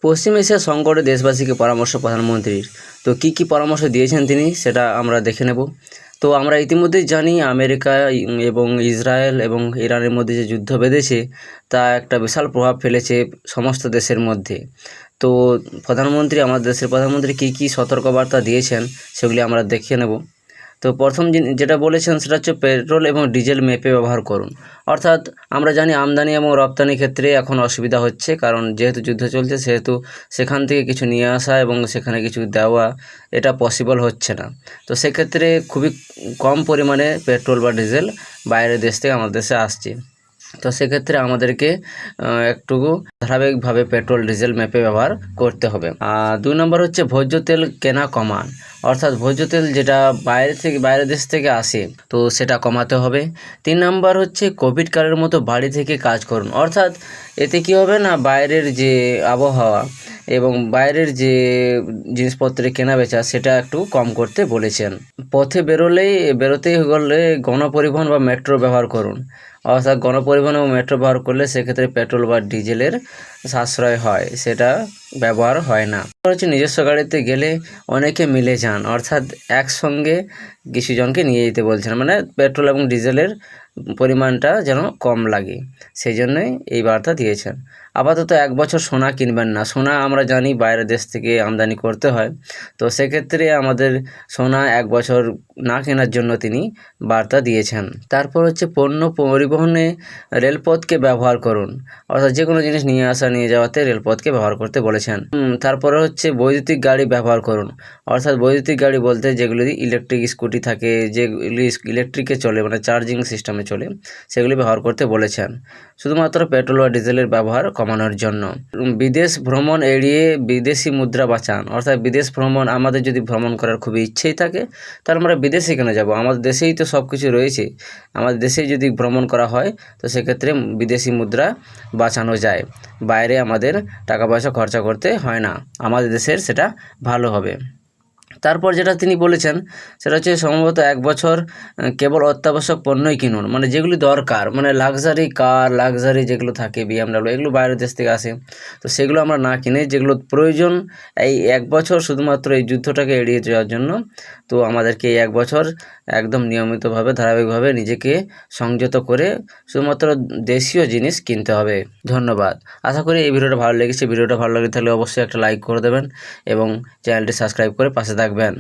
পশ্চিম Asia সংকটে দেশবাসীকে পরামর্শ প্রধানমন্ত্রীর। তো কী পরামর্শ দিয়েছেন তিনি সেটা আমরা দেখে নেব। তো আমরা ইতিমধ্যেই জানি আমেরিকা এবং ইসরায়েল এবং ইরানের মধ্যে যে যুদ্ধ বেঁধেছে তা একটা বিশাল প্রভাব ফেলেছে সমস্ত দেশের মধ্যে। তো আমাদের দেশের প্রধানমন্ত্রী কী সতর্কবার্তা দিয়েছেন সেগুলি আমরা দেখে নেব। তো প্রথম যেটা বলেছেন সেটা হচ্ছে পেট্রোল এবং ডিজেল মেপে ব্যবহার করুন। অর্থাৎ আমরা জানি আমদানি এবং রপ্তানি ক্ষেত্রে এখন অসুবিধা হচ্ছে, কারণ যেহেতু যুদ্ধ চলছে সেহেতু সেখান থেকে কিছু নিয়ে আসা এবং সেখানে কিছু দেওয়া এটা পসিবল হচ্ছে না। তো সেক্ষেত্রে খুবই কম পরিমাণে পেট্রোল বা ডিজেল বাইরের দেশ থেকে আমাদের দেশে আসছে। তো সেক্ষেত্রে আমাদেরকে একটু ধারাবাহিকভাবে পেট্রোল ডিজেল মেপে ব্যবহার করতে হবে। 2 নম্বর হচ্ছে ভোজ্য তেল কেনা কমান। অর্থাৎ ভোজ্য তেল যেটা বাইরের দেশ থেকে আসে তো সেটা কমাতে হবে। 3 নম্বর হচ্ছে কোভিড কালের মতো বাড়ি থেকে কাজ করুন। অর্থাৎ এতে কী হবে না, বাইরের যে আবহাওয়া এবং বাইরের যে জিনিসপত্রের কেনাবেচা সেটা একটু কম করতে বলেছেন। পথে বেরোতেই হলে গণপরিবহন বা মেট্রো ব্যবহার করুন। অর্থাৎ গণপরিবহন এবং মেট্রো ব্যবহার করলে সেক্ষেত্রে পেট্রোল বা ডিজেলের সাশ্রয় হয়, সেটা ব্যবহার হয় না। হচ্ছে নিজস্ব গাড়িতে গেলে অনেকে মিলে যান, অর্থাৎ একসঙ্গে কিছু জনকে নিয়ে যেতে বলছেন, মানে পেট্রোল এবং ডিজেলের পরিমাণটা যেন কম লাগে, সেই জন্যই এই বার্তা দিয়েছেন। আপাতত 1 বছর সোনা কিনবেন না। সোনা আমরা জানি বাইরের দেশ থেকে আমদানি করতে হয়, তো সেক্ষেত্রে আমাদের সোনা 1 বছর না কেনার জন্য তিনি বার্তা দিয়েছেন। তারপর হচ্ছে পণ্য পরিবহনে রেলপথকে ব্যবহার করুন। অর্থাৎ যে কোনো জিনিস নিয়ে আসা নিয়ে যাওয়াতে রেলপথকে ব্যবহার করতে বলেছেন। তারপরে হচ্ছে বৈদ্যুতিক গাড়ি ব্যবহার করুন। অর্থাৎ বৈদ্যুতিক গাড়ি বলতে যেগুলি ইলেকট্রিক স্কুটি থাকে, যেগুলি ইলেকট্রিকে চলে, মানে চার্জিং সিস্টেমে চলে, সেগুলি ব্যবহার করতে বলেছেন, শুধুমাত্র পেট্রোল বা ডিজেলের ব্যবহার কমানোর জন্য। বিদেশ ভ্রমণ এড়িয়ে বিদেশি মুদ্রা বাঁচান। অর্থাৎ বিদেশ ভ্রমণ, আমাদের যদি ভ্রমণ করার খুবই ইচ্ছেই থাকে তাহলে আমরা বিদেশে কেন যাব, আমাদের দেশেই তো সব কিছু রয়েছে। আমাদের দেশেই যদি ভ্রমণ করা হয় তো সেক্ষেত্রে বিদেশি মুদ্রা বাঁচানো যায়, বাইরে আমাদের টাকা পয়সা খরচা করতে হয় না, আমাদের দেশের সেটা ভালো হবে। তারপর যেটা তিনি বলেছেন সেটা হচ্ছে সম্ভবত 1 বছর কেবল অত্যাবশ্যক পণ্যই কিনুন, মানে যেগুলি দরকার, মানে লাক্সারি কার, লাক্সারি যেগুলো থাকে BMW, এগুলো বাইরের দেশ থেকে আসে, তো সেগুলো আমরা না কিনে যেগুলো প্রয়োজন এই 1 বছর শুধুমাত্র এই যুদ্ধটাকে এড়িয়ে যাওয়ার জন্য, তো আমাদেরকে এই 1 বছর একদম নিয়মিতভাবে ধারাবাহিকভাবে নিজেকে সংযত করে শুধুমাত্র দেশীয় জিনিস কিনতে হবে। ধন্যবাদ। আশা করি এই ভিডিওটা ভালো লেগেছে। ভিডিওটা ভালো লাগে তাহলে অবশ্যই একটা লাইক করে দেবেন এবং চ্যানেলটি সাবস্ক্রাইব করে পাশে থাকবেন।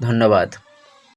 ধন্যবাদ।